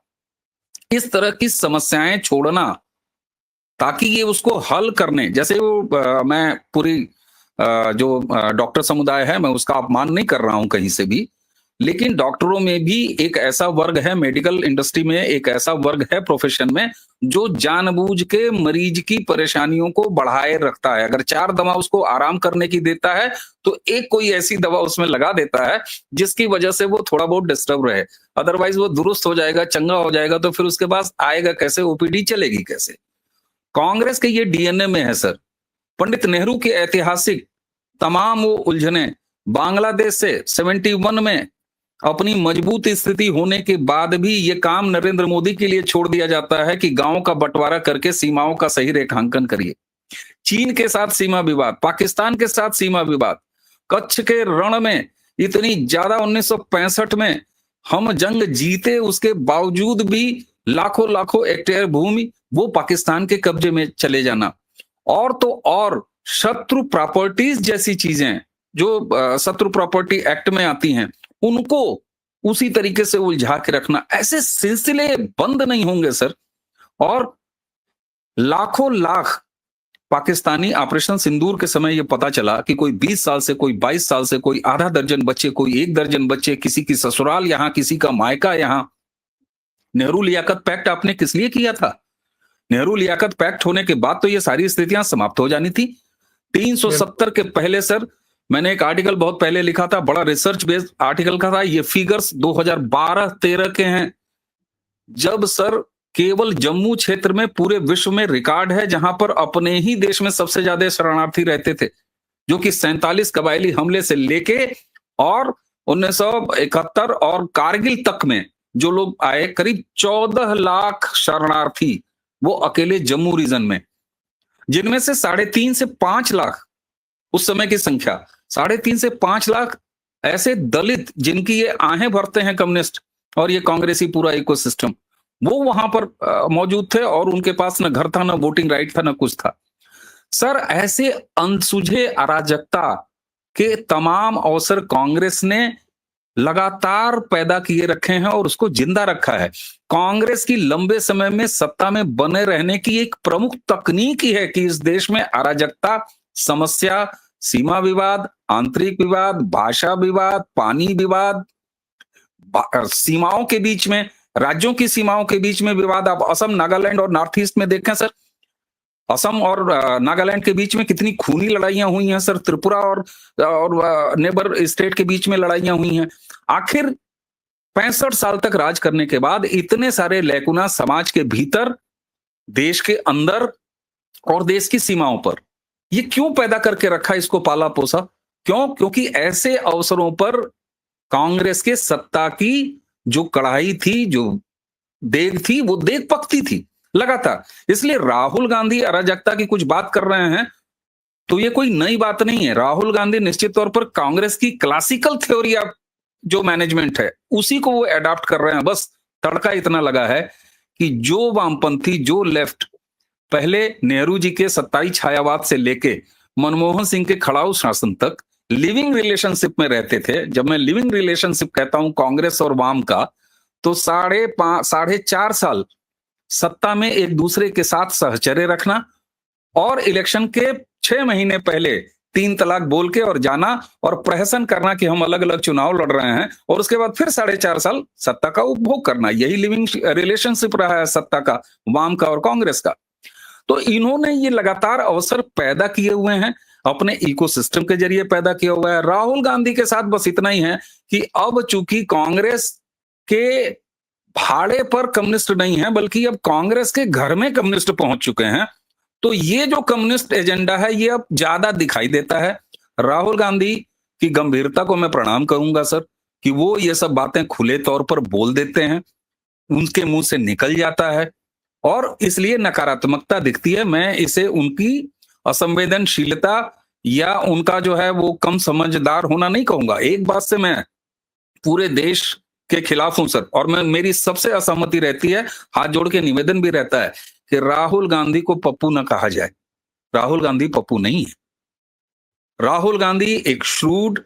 इस तरह की समस्याएं छोड़ना ताकि ये उसको हल करने, जैसे वो मैं पूरी जो डॉक्टर समुदाय है, मैं उसका अपमान नहीं कर रहा हूं कहीं से भी, लेकिन डॉक्टरों में भी एक ऐसा वर्ग है, मेडिकल इंडस्ट्री में एक ऐसा वर्ग है प्रोफेशन में, जो जानबूझ के मरीज की परेशानियों को बढ़ाए रखता है। अगर 4 दवा उसको आराम करने की देता है तो एक कोई ऐसी दवा उसमें लगा देता है जिसकी वजह से वो थोड़ा बहुत डिस्टर्ब रहे। अदरवाइज वो दुरुस्त हो जाएगा, चंगा हो जाएगा, तो फिर उसके पास आएगा कैसे, ओपीडी चलेगी कैसे? कांग्रेस के ये डीएनए में है सर। पंडित नेहरू की ऐतिहासिक तमाम वो उलझने, बांग्लादेश से 71 में अपनी मजबूत स्थिति होने के बाद भी ये काम नरेंद्र मोदी के लिए छोड़ दिया जाता है कि गांव का बंटवारा करके सीमाओं का सही रेखांकन करिए। चीन के साथ सीमा विवाद, पाकिस्तान के साथ सीमा विवाद, कच्छ के रण में इतनी ज्यादा 1965 में हम जंग जीते, उसके बावजूद भी लाखों लाखों हेक्टेयर भूमि वो पाकिस्तान के कब्जे में चले जाना, और तो और शत्रु प्रॉपर्टीज जैसी चीजें जो शत्रु प्रॉपर्टी एक्ट में आती हैं, उनको उसी तरीके से उलझा के रखना, ऐसे सिलसिले बंद नहीं होंगे सर। और लाखों लाख पाकिस्तानी ऑपरेशन सिंदूर के समय यह पता चला कि कोई 20 साल से, कोई 22 साल से, कोई आधा दर्जन बच्चे, कोई 1 दर्जन बच्चे, किसी की ससुराल यहां, किसी का मायका यहां। नेहरू लियाकत पैक्ट आपने किस लिए किया था? नेहरू लियाकत पैक्ट होने के बाद तो ये सारी स्थितियां समाप्त हो जानी थी। 370 के पहले सर, मैंने एक आर्टिकल बहुत पहले लिखा था, बड़ा रिसर्च बेस्ड आर्टिकल का था, ये फिगर्स 2012-13 के हैं, जब सर केवल जम्मू क्षेत्र में पूरे विश्व में रिकॉर्ड है जहां पर अपने ही देश में सबसे ज्यादा शरणार्थी रहते थे, जो कि 47 कबायली हमले से लेके और 1971 और कारगिल तक में जो लोग आए, करीब 14 लाख शरणार्थी वो अकेले जम्मू रीजन में, जिनमें से 3.5 से 5 लाख उस समय की संख्या, 3.5 से 5 लाख ऐसे दलित जिनकी ये आहें भरते हैं कम्युनिस्ट और ये कांग्रेसी पूरा इकोसिस्टम, वो वहां पर मौजूद थे और उनके पास न घर था, न वोटिंग राइट था, न कुछ था। सर ऐसे अनसुझे अराजकता के तमाम अवसर कांग्रेस ने लगातार पैदा किए रखे हैं और उसको जिंदा रखा है। कांग्रेस की लंबे समय में सत्ता में बने रहने की एक प्रमुख तकनीक ही है कि इस देश में अराजकता, समस्या, सीमा विवाद, आंतरिक विवाद, भाषा विवाद, पानी विवाद, सीमाओं के बीच में, राज्यों की सीमाओं के बीच में विवाद। आप असम, नागालैंड और नॉर्थ ईस्ट में देखें सर, असम और नागालैंड के बीच में कितनी खूनी लड़ाइयां हुई हैं सर, त्रिपुरा और नेबर स्टेट के बीच में लड़ाइयां हुई हैं। आखिर 65 साल तक राज करने के बाद इतने सारे लैकुना समाज के भीतर, देश के अंदर और देश की सीमाओं पर ये क्यों पैदा करके रखा, इसको पाला पोसा क्यों? क्योंकि ऐसे अवसरों पर कांग्रेस के सत्ता की जो कढ़ाई थी, जो देग थी, वो देग पकती थी लगातार। इसलिए राहुल गांधी अराजकता की कुछ बात कर रहे हैं तो ये कोई नई बात नहीं है। राहुल गांधी निश्चित तौर पर कांग्रेस की क्लासिकल थ्योरी ऑफ जो मैनेजमेंट है उसी को वो अडॉप्ट कर रहे हैं। बस तड़का इतना लगा है कि जो वामपंथी, जो लेफ्ट पहले नेहरू जी के सत्ताई छायावाद से लेके मनमोहन सिंह के खड़ाऊ शासन तक लिविंग रिलेशनशिप में रहते थे। जब मैं लिविंग रिलेशनशिप कहता हूं कांग्रेस और वाम का, तो 4.5 साल सत्ता में एक दूसरे के साथ सहचर्य रखना और इलेक्शन के 6 महीने पहले 3 तलाक बोल के और जाना और प्रहसन करना कि हम अलग अलग चुनाव लड़ रहे हैं, और उसके बाद फिर 4.5 साल सत्ता का उपभोग करना। यही लिविंग रिलेशनशिप रहा है सत्ता का, वाम का और कांग्रेस का। तो इन्होंने ये लगातार अवसर पैदा किए हुए हैं, अपने इकोसिस्टम के जरिए पैदा किया हुआ है। राहुल गांधी के साथ बस इतना ही है कि अब चूंकि कांग्रेस के भाड़े पर कम्युनिस्ट नहीं है, बल्कि अब कांग्रेस के घर में कम्युनिस्ट पहुंच चुके हैं, तो ये जो कम्युनिस्ट एजेंडा है ये अब ज्यादा दिखाई देता है। राहुल गांधी की गंभीरता को मैं प्रणाम करूंगा सर, कि वो ये सब बातें खुले तौर पर बोल देते हैं, उनके मुंह से निकल जाता है और इसलिए नकारात्मकता दिखती है। मैं इसे उनकी असंवेदनशीलता या उनका जो है वो कम समझदार होना नहीं कहूंगा। एक बात से मैं पूरे देश के खिलाफ हूं सर, और मेरी सबसे असहमति रहती है, हाथ जोड़ के निवेदन भी रहता है कि राहुल गांधी को पप्पू न कहा जाए। राहुल गांधी पप्पू नहीं है। राहुल गांधी एक श्रूड,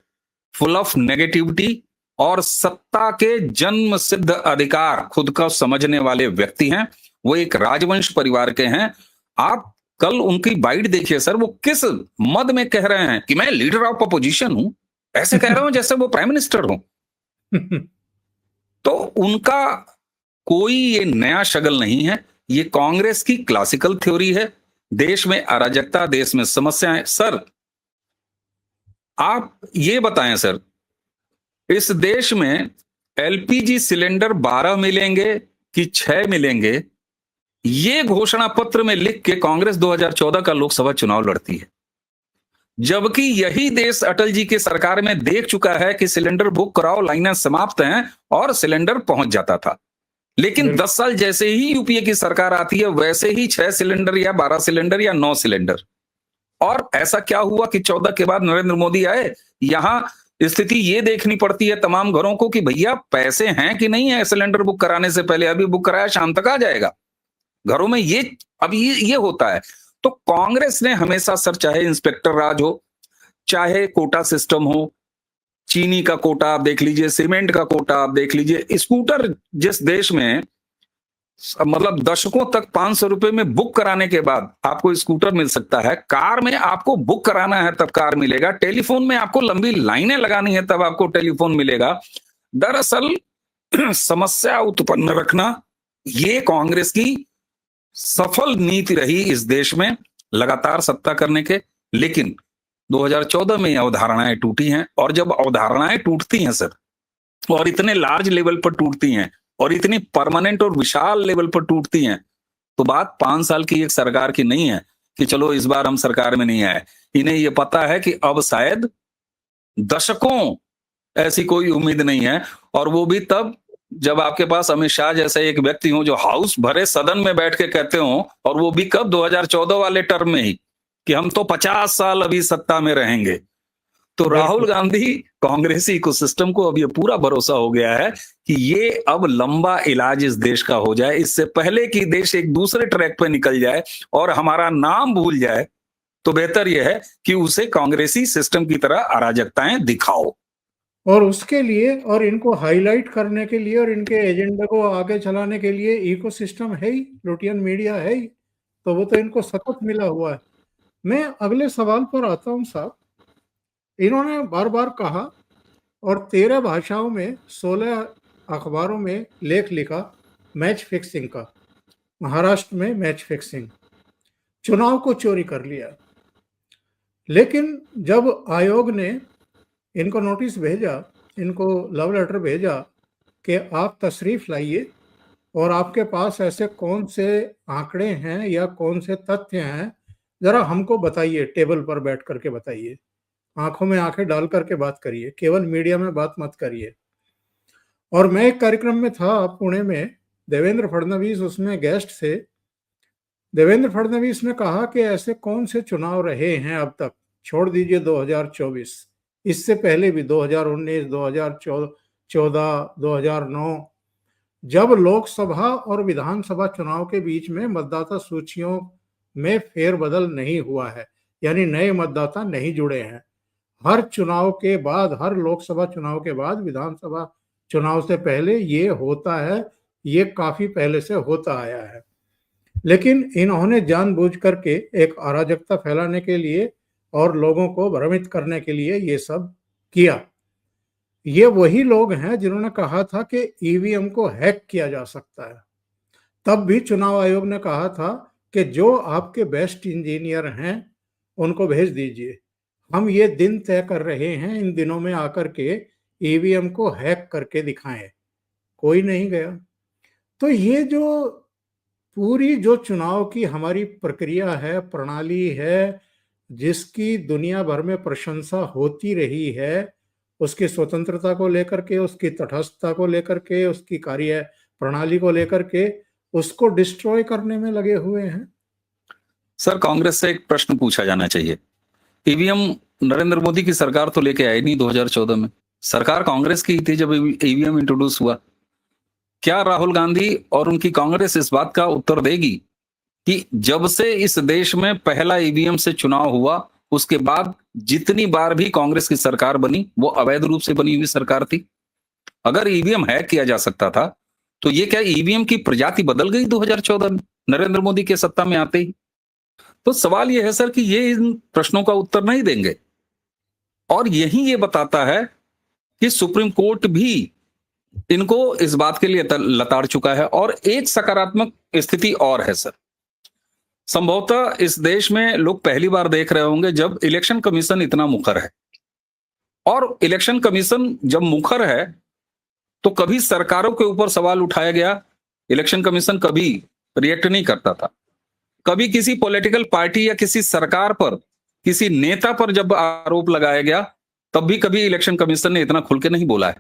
फुल ऑफ नेगेटिविटी और सत्ता के जन्म सिद्ध अधिकार खुद का समझने वाले व्यक्ति हैं। वो एक राजवंश परिवार के हैं। आप कल उनकी बाइट देखिए सर, वो किस मद में कह रहे हैं कि मैं लीडर ऑफ अपोजिशन हूं, ऐसे कह रहे हो जैसे वो प्राइम मिनिस्टर हो। तो उनका कोई ये नया शगल नहीं है, ये कांग्रेस की क्लासिकल थ्योरी है। देश में अराजकता, देश में समस्याएं। सर आप ये बताएं सर, इस देश में एलपीजी सिलेंडर 12 मिलेंगे कि 6 मिलेंगे, ये घोषणा पत्र में लिख के कांग्रेस 2014 का लोकसभा चुनाव लड़ती है, जबकि यही देश अटल जी की सरकार में देख चुका है कि सिलेंडर बुक कराओ, लाइनें समाप्त हैं और सिलेंडर पहुंच जाता था। लेकिन 10 साल जैसे ही यूपीए की सरकार आती है, वैसे ही 6 सिलेंडर या 12 सिलेंडर या 9 सिलेंडर। और ऐसा क्या हुआ कि 14 के बाद नरेंद्र मोदी आए, यहां स्थिति ये देखनी पड़ती है तमाम घरों को कि भैया पैसे हैं कि नहीं है सिलेंडर बुक कराने से पहले, अभी बुक कराया शाम तक आ जाएगा घरों में, ये अब ये होता है। तो कांग्रेस ने हमेशा सर, चाहे इंस्पेक्टर राज हो, चाहे कोटा सिस्टम हो, चीनी का कोटा आप देख लीजिए, सीमेंट का कोटा आप देख लीजिए, स्कूटर जिस देश में मतलब दशकों तक 500 रुपए में बुक कराने के बाद आपको स्कूटर मिल सकता है, कार में आपको बुक कराना है तब कार मिलेगा, टेलीफोन में आपको लंबी लाइनें लगानी है तब आपको टेलीफोन मिलेगा। दरअसल समस्या उत्पन्न रखना ये कांग्रेस की सफल नीति रही इस देश में लगातार सत्ता करने के। लेकिन 2014 में ये अवधारणाएं टूटी हैं, और जब अवधारणाएं टूटती हैं सर, और इतने लार्ज लेवल पर टूटती हैं और इतनी परमानेंट और विशाल लेवल पर टूटती हैं, तो बात 5 साल की एक सरकार की नहीं है कि चलो इस बार हम सरकार में नहीं आए। इन्हें ये पता है कि अब शायद दशकों ऐसी कोई उम्मीद नहीं है, और वो भी तब जब आपके पास अमित शाह जैसा एक व्यक्ति हो जो हाउस भरे सदन में बैठ के कहते हो, और वो भी कब 2014 वाले टर्म में ही, कि हम तो 50 साल अभी सत्ता में रहेंगे। तो राहुल गांधी कांग्रेसी इकोसिस्टम को अब ये पूरा भरोसा हो गया है कि ये अब लंबा इलाज इस देश का हो जाए, इससे पहले कि देश एक दूसरे ट्रैक पे निकल जाए और हमारा नाम भूल जाए, तो बेहतर यह है कि उसे कांग्रेसी सिस्टम की तरह अराजकताएं दिखाओ। और उसके लिए, और इनको हाईलाइट करने के लिए, और इनके एजेंडा को आगे चलाने के लिए इकोसिस्टम है ही, लुटियन मीडिया है ही, तो वो तो इनको सतत मिला हुआ है। मैं अगले सवाल पर आता हूं साहब। इन्होंने बार बार कहा और 13 भाषाओं में 16 अखबारों में लेख लिखा मैच फिक्सिंग का, महाराष्ट्र में मैच फिक्सिंग, चुनाव को चोरी कर लिया। लेकिन जब आयोग ने इनको नोटिस भेजा, इनको लव लेटर भेजा कि आप तशरीफ लाइए और आपके पास ऐसे कौन से आंकड़े हैं या कौन से तथ्य हैं, जरा हमको बताइए, टेबल पर बैठ करके बताइए, आंखों में आंखें डाल करके बात करिए, केवल मीडिया में बात मत करिए। और मैं एक कार्यक्रम में था पुणे में, देवेंद्र फडणवीस उसमें गेस्ट थे। देवेंद्र फडणवीस ने कहा कि ऐसे कौन से चुनाव रहे हैं अब तक, छोड़ दीजिए 2024, इससे पहले भी 2019, 2014, 2009, जब लोकसभा और विधानसभा चुनाव के बीच में मतदाता सूचियों में फेरबदल नहीं हुआ है, यानी नए मतदाता नहीं जुड़े हैं। हर चुनाव के बाद, हर लोकसभा चुनाव के बाद विधानसभा चुनाव से पहले ये होता है, ये काफी पहले से होता आया है। लेकिन इन्होंने जानबूझ करके एक अराजकता फैलाने के लिए और लोगों को भ्रमित करने के लिए ये सब किया। ये वही लोग हैं जिन्होंने कहा था कि ईवीएम को हैक किया जा सकता है। तब भी चुनाव आयोग ने कहा था कि जो आपके बेस्ट इंजीनियर हैं उनको भेज दीजिए, हम ये दिन तय कर रहे हैं, इन दिनों में आकर के ईवीएम को हैक करके दिखाएं। कोई नहीं गया। तो ये जो पूरी जो चुनाव की हमारी प्रक्रिया है, प्रणाली है, जिसकी दुनिया भर में प्रशंसा होती रही है, उसकी स्वतंत्रता को लेकर के, उसकी तटस्थता को लेकर के, उसकी कार्य प्रणाली को लेकर के, उसको डिस्ट्रॉय करने में लगे हुए हैं। सर, कांग्रेस से एक प्रश्न पूछा जाना चाहिए। ईवीएम नरेंद्र मोदी की सरकार तो लेके आई नहीं 2014 में, सरकार कांग्रेस की थी जब ईवीएम इंट्रोड्यूस हुआ। क्या राहुल गांधी और उनकी कांग्रेस इस बात का उत्तर देगी कि जब से इस देश में पहला ईवीएम से चुनाव हुआ, उसके बाद जितनी बार भी कांग्रेस की सरकार बनी वो अवैध रूप से बनी हुई सरकार थी? अगर ईवीएम हैक किया जा सकता था तो ये क्या ईवीएम की प्रजाति बदल गई 2014 में नरेंद्र मोदी के सत्ता में आते ही? तो सवाल यह है सर कि ये इन प्रश्नों का उत्तर नहीं देंगे, और यही ये बताता है कि सुप्रीम कोर्ट भी इनको इस बात के लिए लताड़ चुका है। और एक सकारात्मक स्थिति और है सर, संभवतः इस देश में लोग पहली बार देख रहे होंगे जब इलेक्शन कमीशन इतना मुखर है। और इलेक्शन कमीशन जब मुखर है तो कभी सरकारों के ऊपर सवाल उठाया गया, इलेक्शन कमीशन कभी रिएक्ट नहीं करता था। कभी किसी पॉलिटिकल पार्टी या किसी सरकार पर, किसी नेता पर जब आरोप लगाया गया, तब भी कभी इलेक्शन कमीशन ने इतना खुल के नहीं बोला है।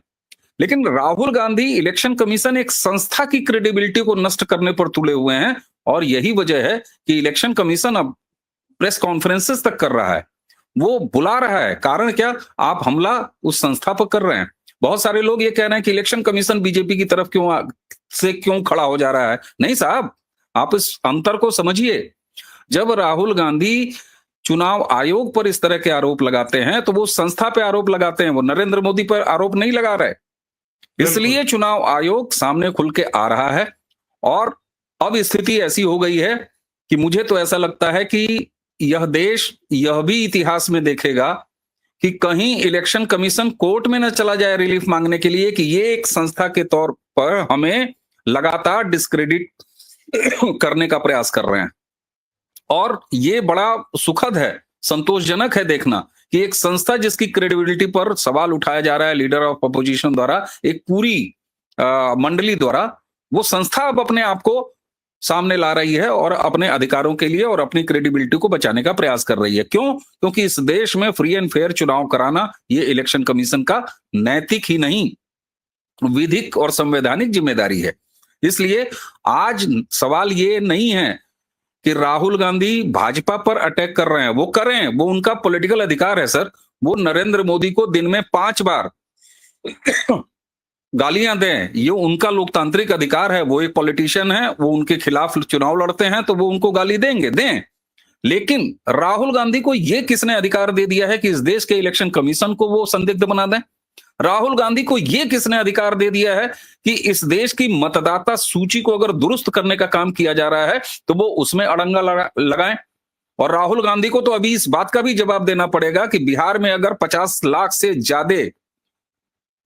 लेकिन राहुल गांधी इलेक्शन कमीशन एक संस्था की क्रेडिबिलिटी को नष्ट करने पर तुले हुए हैं, और यही वजह है कि इलेक्शन कमीशन अब प्रेस कॉन्फ्रेंसेस तक कर रहा है। वो बुला रहा है। कारण क्या? आप हमला उस संस्था पर कर रहे हैं। बहुत सारे लोग ये कह रहे हैं कि इलेक्शन कमीशन बीजेपी की तरफ क्यों खड़ा हो जा रहा है। नहीं साहब, आप इस अंतर को समझिए। जब राहुल गांधी चुनाव आयोग पर इस तरह के आरोप लगाते हैं तो वो संस्था पे आरोप लगाते हैं, वो नरेंद्र मोदी पर आरोप नहीं लगा रहे। इसलिए चुनाव आयोग सामने खुल के आ रहा है। और अब स्थिति ऐसी हो गई है कि मुझे तो ऐसा लगता है कि यह देश यह भी इतिहास में देखेगा कि कहीं इलेक्शन कमीशन कोर्ट में न चला जाए रिलीफ मांगने के लिए कि ये एक संस्था के तौर पर हमें लगातार डिस्क्रेडिट करने का प्रयास कर रहे हैं। और ये बड़ा सुखद है, संतोषजनक है देखना कि एक संस्था जिसकी क्रेडिबिलिटी पर सवाल उठाया जा रहा है लीडर ऑफ अपोजिशन द्वारा, एक पूरी मंडली द्वारा, वो संस्था अब अपने आप को सामने ला रही है और अपने अधिकारों के लिए और अपनी क्रेडिबिलिटी को बचाने का प्रयास कर रही है। क्यों? क्योंकि इस देश में फ्री एंड फेयर चुनाव कराना ये इलेक्शन कमीशन का नैतिक ही नहीं, विधिक और संवैधानिक जिम्मेदारी है। इसलिए आज सवाल ये नहीं है कि राहुल गांधी भाजपा पर अटैक कर रहे हैं। वो करें, वो उनका पॉलिटिकल अधिकार है सर। वो नरेंद्र मोदी को दिन में 5 बार गालियां दें, ये उनका लोकतांत्रिक अधिकार है। वो एक पॉलिटिशियन है, वो उनके खिलाफ चुनाव लड़ते हैं तो वो उनको गाली देंगे, दें। लेकिन राहुल गांधी को ये किसने अधिकार दे दिया है कि इस देश के इलेक्शन कमीशन को वो संदिग्ध बना दें? राहुल गांधी को यह किसने अधिकार दे दिया है कि इस देश की मतदाता सूची को अगर दुरुस्त करने का काम किया जा रहा है तो वो उसमें अड़ंगा लगाएं? और राहुल गांधी को तो अभी इस बात का भी जवाब देना पड़ेगा कि बिहार में अगर 50 लाख से ज्यादा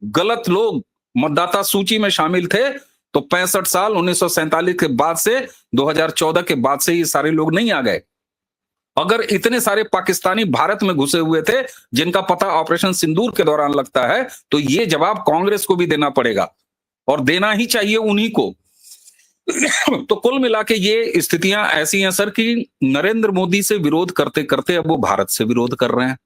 गलत लोग मतदाता सूची में शामिल थे तो 65 साल 1947 के बाद से 2014 के बाद से ये सारे लोग नहीं आ गए। अगर इतने सारे पाकिस्तानी भारत में घुसे हुए थे जिनका पता ऑपरेशन सिंदूर के दौरान लगता है, तो ये जवाब कांग्रेस को भी देना पड़ेगा और देना ही चाहिए उन्हीं को। तो कुल मिला के ये स्थितियां ऐसी हैं सर कि नरेंद्र मोदी से विरोध करते करते अब वो भारत से विरोध कर रहे हैं,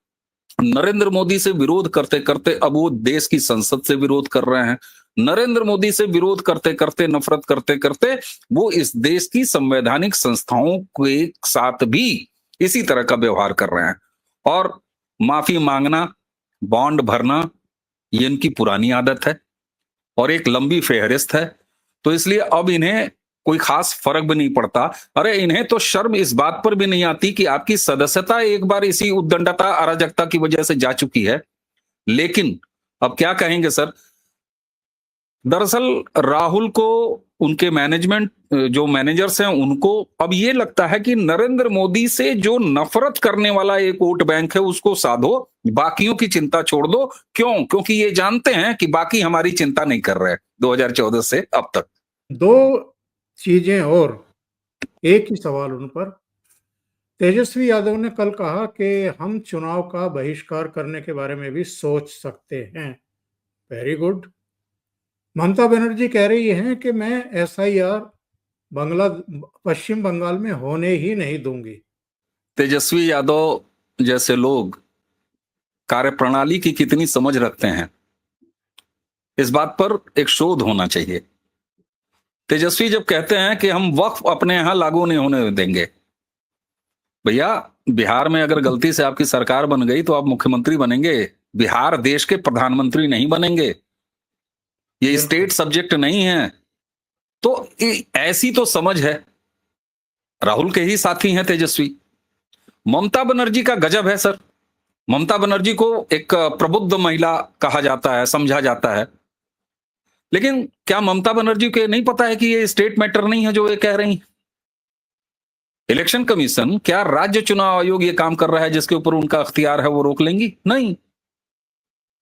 नरेंद्र मोदी से विरोध करते करते अब वो देश की संसद से विरोध कर रहे हैं, नरेंद्र मोदी से विरोध करते करते नफरत करते करते वो इस देश की संवैधानिक संस्थाओं के साथ भी इसी तरह का व्यवहार कर रहे हैं। और माफी मांगना, बॉन्ड भरना, ये इनकी पुरानी आदत है और एक लंबी फेहरिस्त है। तो इसलिए अब इन्हें कोई खास फर्क भी नहीं पड़ता। अरे इन्हें तो शर्म इस बात पर भी नहीं आती कि आपकी सदस्यता एक बार इसी उद्दंडता अराजकता की वजह से जा चुकी है। लेकिन अब क्या कहेंगे सर, दरअसल राहुल को उनके मैनेजमेंट जो मैनेजर्स हैं उनको अब ये लगता है कि नरेंद्र मोदी से जो नफरत करने वाला एक वोट बैंक है उसको साधो, बाकियों की चिंता छोड़ दो। क्यों? क्योंकि ये जानते हैं कि बाकी हमारी चिंता नहीं कर रहे 2014 से अब तक। 2 चीजें और एक ही सवाल उन पर। तेजस्वी यादव ने कल कहा कि हम चुनाव का बहिष्कार करने के बारे में भी सोच सकते हैं। Very good. ममता बनर्जी कह रही हैं कि मैं एसआईआर पश्चिम बंगाल में होने ही नहीं दूंगी। तेजस्वी यादव जैसे लोग कार्यप्रणाली की कितनी समझ रखते हैं, इस बात पर एक शोध होना चाहिए। तेजस्वी जब कहते हैं कि हम वक्फ अपने यहां लागू नहीं होने देंगे, भैया बिहार में अगर गलती से आपकी सरकार बन गई तो आप मुख्यमंत्री बनेंगे, बिहार देश के प्रधानमंत्री नहीं बनेंगे। ये स्टेट सब्जेक्ट नहीं है। तो ऐसी तो समझ है। राहुल के ही साथी हैं तेजस्वी। ममता बनर्जी का गजब है सर। ममता बनर्जी को एक प्रबुद्ध महिला कहा जाता है, समझा जाता है, लेकिन क्या ममता बनर्जी को नहीं पता है कि ये स्टेट मैटर नहीं है जो ये कह रही? इलेक्शन कमीशन, क्या राज्य चुनाव आयोग ये काम कर रहा है जिसके ऊपर उनका अख्तियार है वो रोक लेंगी? नहीं।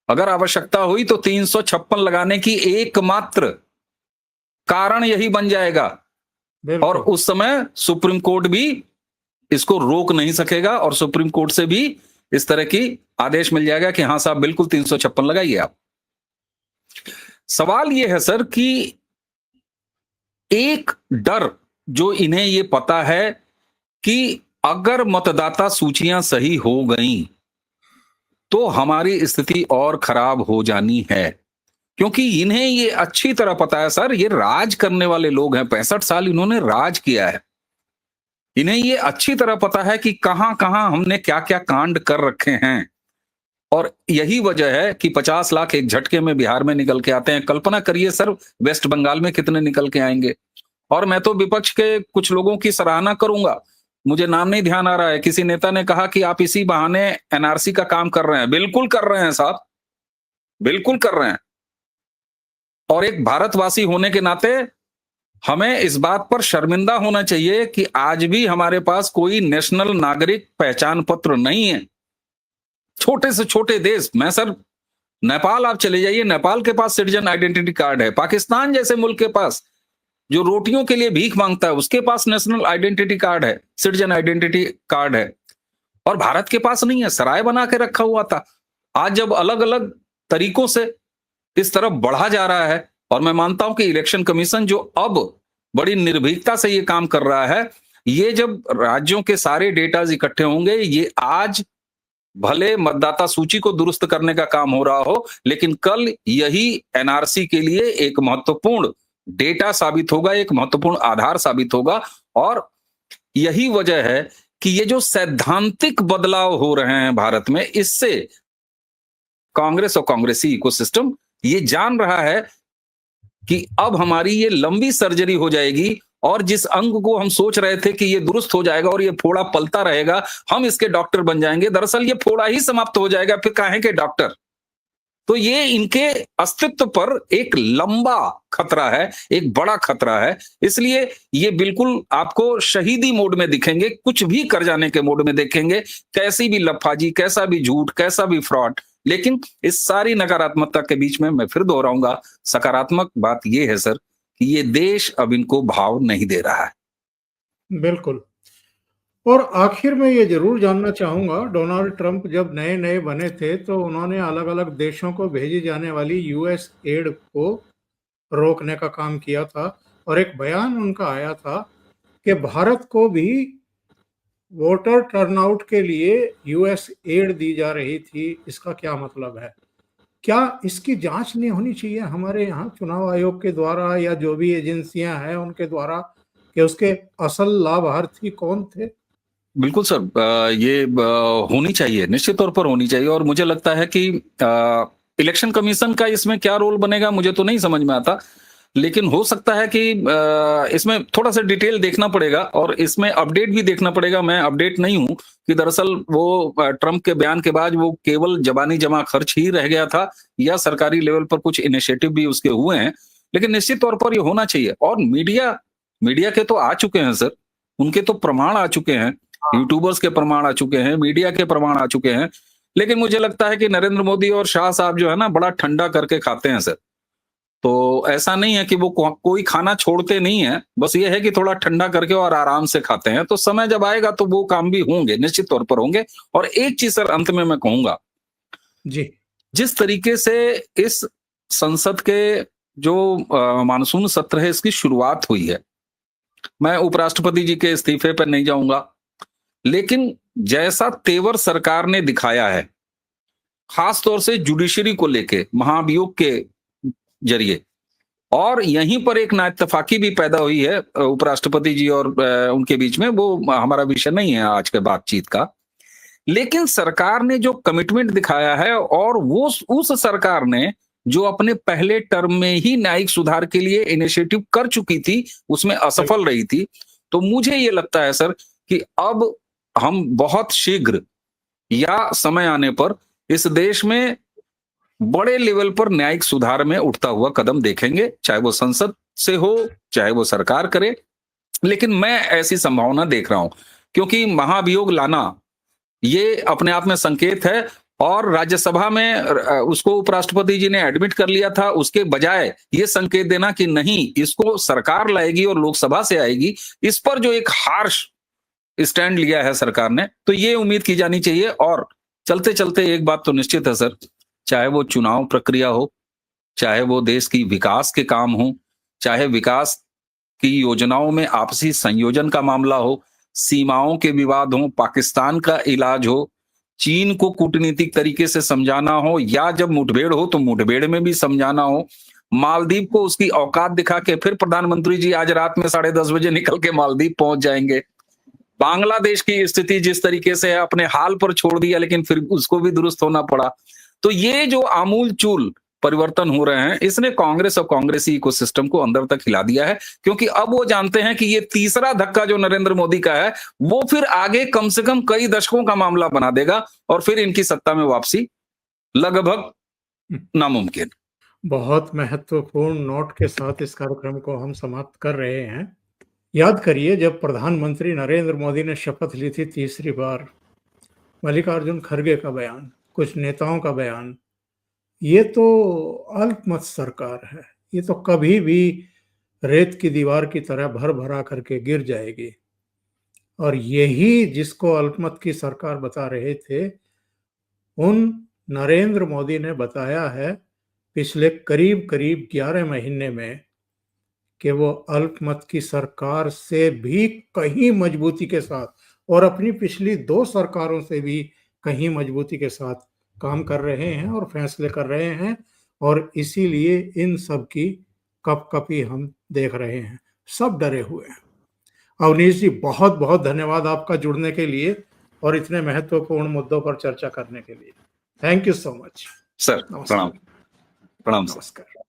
अगर आवश्यकता हुई तो 356 लगाने की एकमात्र कारण यही बन जाएगा और उस समय सुप्रीम कोर्ट भी इसको रोक नहीं सकेगा और सुप्रीम कोर्ट से भी इस तरह की आदेश मिल जाएगा कि हां साहब बिल्कुल 356 लगाइए आप। सवाल यह है सर कि एक डर जो इन्हें यह पता है कि अगर मतदाता सूचियां सही हो गई तो हमारी स्थिति और खराब हो जानी है, क्योंकि इन्हें ये अच्छी तरह पता है सर, ये राज करने वाले लोग हैं। 65 साल इन्होंने राज किया है। इन्हें ये अच्छी तरह पता है कि कहां कहां हमने क्या क्या कांड कर रखे हैं, और यही वजह है कि 50 लाख एक झटके में बिहार में निकल के आते हैं। कल्पना करिए सर, वेस्ट बंगाल में कितने निकल के आएंगे। और मैं तो विपक्ष के कुछ लोगों की सराहना करूंगा, मुझे नाम नहीं ध्यान आ रहा है, किसी नेता ने कहा कि आप इसी बहाने एनआरसी का काम कर रहे हैं। बिल्कुल कर रहे हैं साहब, बिल्कुल कर रहे हैं। और एक भारतवासी होने के नाते हमें इस बात पर शर्मिंदा होना चाहिए कि आज भी हमारे पास कोई नेशनल नागरिक पहचान पत्र नहीं है। छोटे से छोटे देश में सर, नेपाल आप चले जाइए, नेपाल के पास सिटीजन आइडेंटिटी कार्ड है। पाकिस्तान जैसे मुल्क के पास, जो रोटियों के लिए भीख मांगता है, उसके पास नेशनल आइडेंटिटी कार्ड है, सिटीजन आइडेंटिटी कार्ड है। और भारत के पास नहीं है, सराय बना के रखा हुआ था। आज जब अलग अलग तरीकों से इस तरफ बढ़ा जा रहा है, और मैं मानता हूं कि इलेक्शन कमीशन जो अब बड़ी निर्भीकता से ये काम कर रहा है, ये जब राज्यों के सारे डेटाज इकट्ठे होंगे, ये आज भले मतदाता सूची को दुरुस्त करने का काम हो रहा हो, लेकिन कल यही एनआरसी के लिए एक महत्वपूर्ण डेटा साबित होगा, एक महत्वपूर्ण आधार साबित होगा। और यही वजह है कि ये जो सैद्धांतिक बदलाव हो रहे हैं भारत में, इससे कांग्रेस और कांग्रेसी इकोसिस्टम ये जान रहा है कि अब हमारी ये लंबी सर्जरी हो जाएगी, और जिस अंग को हम सोच रहे थे कि ये दुरुस्त हो जाएगा और ये फोड़ा पलता रहेगा, हम इसके डॉक्टर बन जाएंगे, दरअसल ये फोड़ा ही समाप्त हो जाएगा, फिर काहे के डॉक्टर। तो ये इनके अस्तित्व पर एक लंबा खतरा है, एक बड़ा खतरा है। इसलिए ये बिल्कुल आपको शहीदी मोड में दिखेंगे, कुछ भी कर जाने के मोड में देखेंगे, कैसी भी लफाजी, कैसा भी झूठ, कैसा भी फ्रॉड। लेकिन इस सारी नकारात्मकता के बीच में मैं फिर दोहराऊंगा, सकारात्मक बात यह है सर कि ये देश अब इनको भाव नहीं दे रहा है। बिल्कुल। और आखिर में ये ज़रूर जानना चाहूँगा, डोनाल्ड ट्रंप जब नए-नए बने थे, तो उन्होंने अलग-अलग देशों को भेजी जाने वाली यूएस एड को रोकने का काम किया था, और एक बयान उनका आया था कि भारत को भी वोटर टर्नआउट के लिए यूएस एड दी जा रही थी। इसका क्या मतलब है? क्या इसकी जाँच नहीं होनी चाहिए हमारे यहाँ चुनाव आयोग के द्वारा, या जो भी एजेंसियाँ हैं उनके द्वारा, कि उसके असल लाभार्थी कौन थे? बिल्कुल सर, ये होनी चाहिए, निश्चित तौर पर होनी चाहिए। और मुझे लगता है कि इलेक्शन कमीशन का इसमें क्या रोल बनेगा मुझे तो नहीं समझ में आता, लेकिन हो सकता है कि इसमें थोड़ा सा डिटेल देखना पड़ेगा, और इसमें अपडेट भी देखना पड़ेगा। मैं अपडेट नहीं हूं कि दरअसल वो ट्रंप के बयान के बाद वो केवल जबानी जमा खर्च ही रह गया था, या सरकारी लेवल पर कुछ इनिशिएटिव भी उसके हुए हैं। लेकिन निश्चित तौर पर ये होना चाहिए। और मीडिया मीडिया के तो आ चुके हैं सर, उनके तो प्रमाण आ चुके हैं, यूट्यूबर्स के प्रमाण आ चुके हैं, मीडिया के प्रमाण आ चुके हैं। लेकिन मुझे लगता है कि नरेंद्र मोदी और शाह साहब जो है ना, बड़ा ठंडा करके खाते हैं सर। तो ऐसा नहीं है कि वो कोई खाना छोड़ते नहीं है, बस ये है कि थोड़ा ठंडा करके और आराम से खाते हैं। तो समय जब आएगा तो वो काम भी होंगे, निश्चित तौर पर होंगे। और एक चीज सर अंत में मैं कहूंगा, जी। जिस तरीके से इस संसद के जो मानसून सत्र है, इसकी शुरुआत हुई है, मैं उपराष्ट्रपति जी के इस्तीफे पर नहीं जाऊंगा, लेकिन जैसा तेवर सरकार ने दिखाया है, खास तौर से जुडिशरी को लेके महाभियोग के जरिए, और यहीं पर एक नाइत्तेफाकी भी पैदा हुई है उपराष्ट्रपति जी और उनके बीच में। वो हमारा विषय नहीं है आज के बातचीत का, लेकिन सरकार ने जो कमिटमेंट दिखाया है, और वो उस सरकार ने जो अपने पहले टर्म में ही न्यायिक सुधार के लिए इनिशिएटिव कर चुकी थी, उसमें असफल रही थी। तो मुझे ये लगता है सर कि अब हम बहुत शीघ्र, या समय आने पर, इस देश में बड़े लेवल पर न्यायिक सुधार में उठता हुआ कदम देखेंगे, चाहे वो संसद से हो, चाहे वो सरकार करे। लेकिन मैं ऐसी संभावना देख रहा हूं, क्योंकि महाभियोग लाना ये अपने आप में संकेत है, और राज्यसभा में उसको उपराष्ट्रपति जी ने एडमिट कर लिया था। उसके बजाय ये संकेत देना कि नहीं, इसको सरकार लाएगी और लोकसभा से आएगी, इस पर जो एक हार्श स्टैंड लिया है सरकार ने, तो ये उम्मीद की जानी चाहिए। और चलते चलते एक बात तो निश्चित है सर, चाहे वो चुनाव प्रक्रिया हो, चाहे वो देश की विकास के काम हो, चाहे विकास की योजनाओं में आपसी संयोजन का मामला हो, सीमाओं के विवाद हो, पाकिस्तान का इलाज हो, चीन को कूटनीतिक तरीके से समझाना हो, या जब मुठभेड़ हो तो मुठभेड़ में भी समझाना हो, मालदीव को उसकी औकात दिखा के फिर प्रधानमंत्री जी आज रात में 10:30 बजे निकल के मालदीव पहुंच जाएंगे। बांग्लादेश की स्थिति जिस तरीके से है, अपने हाल पर छोड़ दिया, लेकिन फिर उसको भी दुरुस्त होना पड़ा। तो ये जो आमूल-चूल परिवर्तन हो रहे हैं, इसने कांग्रेस और कांग्रेसी इकोसिस्टम को अंदर तक हिला दिया है, क्योंकि अब वो जानते हैं कि ये तीसरा धक्का जो नरेंद्र मोदी का है, वो फिर आगे कम से कम कई दशकों का मामला बना देगा और फिर इनकी सत्ता में वापसी लगभग नामुमकिन। बहुत महत्वपूर्ण नोट के साथ इस कार्यक्रम को हम समाप्त कर रहे हैं। याद करिए, जब प्रधानमंत्री नरेंद्र मोदी ने शपथ ली थी तीसरी बार, मल्लिकार्जुन खड़गे का बयान, कुछ नेताओं का बयान, ये तो अल्पमत सरकार है, ये तो कभी भी रेत की दीवार की तरह भर भरा करके गिर जाएगी। और यही जिसको अल्पमत की सरकार बता रहे थे, उन नरेंद्र मोदी ने बताया है पिछले करीब 11 महीने में कि वो अल्पमत की सरकार से भी कहीं मजबूती के साथ और अपनी पिछली 2 सरकारों से भी कहीं मजबूती के साथ काम कर रहे हैं और फैसले कर रहे हैं, और इसीलिए इन सब की कपकपी हम देख रहे हैं। सब डरे हुए हैं। अवनीश जी, बहुत बहुत धन्यवाद आपका जुड़ने के लिए और इतने महत्वपूर्ण मुद्दों पर चर्चा करने के लिए। Thank you so much sir. प्रणाम। प्रणाम सर। नमस्कार।